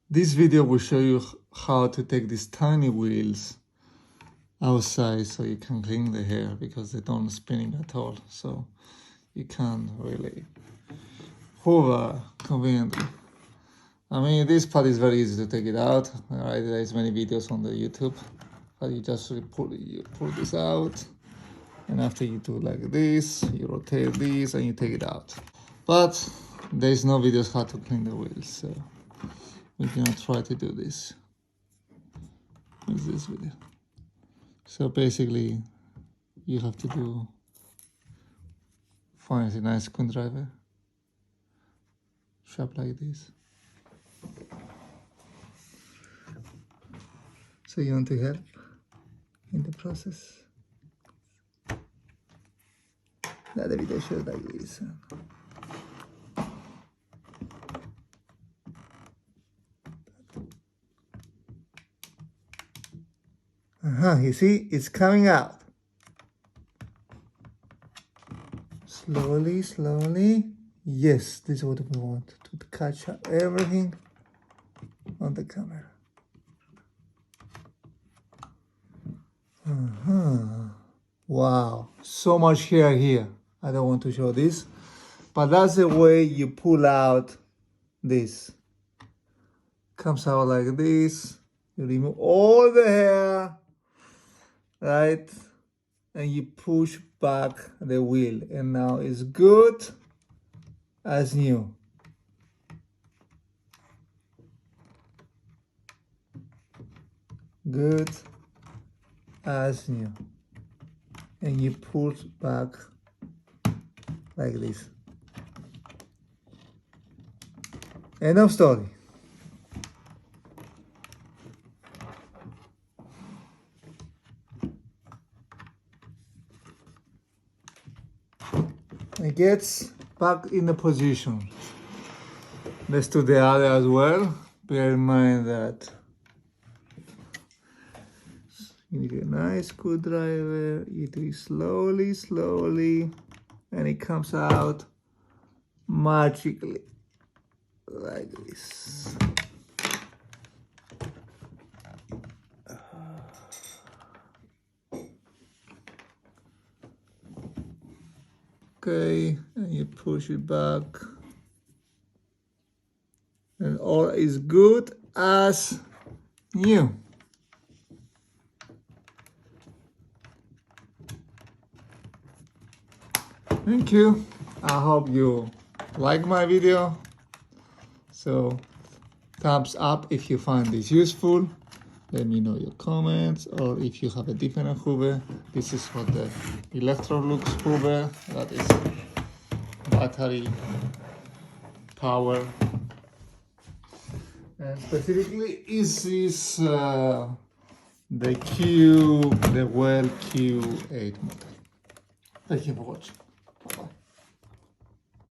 This video will show you how to take these tiny wheels outside so you can clean the hair, because they don't spinning at all, so you can't really hoover conveniently. I mean, this part is very easy to take it out. Alright, there's many videos on the YouTube, but you just pull this out, and after you do like this, you rotate this and you take it out. But there's no videos how to clean the wheels, so we're gonna try to do this with this video. So basically, you have to find a nice screwdriver, sharp like this. So you want to help in the process. Now the video shows like this. You see, it's coming out. Slowly, slowly. Yes, this is what we want, to catch up everything on the camera. Wow, so much hair here. I don't want to show this, but that's the way you pull out this. Comes out like this. You remove all the hair, right? And you push back the wheel, and now it's good as new. Good as new. And you push back like this. End of story. It gets back in the position. Let's do the other as well. Bear in mind that you need a nice screwdriver. You do it slowly, slowly, and it comes out magically like this. Okay, and you push it back, and all is good as new. Thank you. I hope you like my video. So thumbs up if you find this useful. Let me know your comments, or if you have a different hoover. This is for the Electrolux hoover, that is battery power. And specifically, is this the Well Q8 model. Thank you for watching.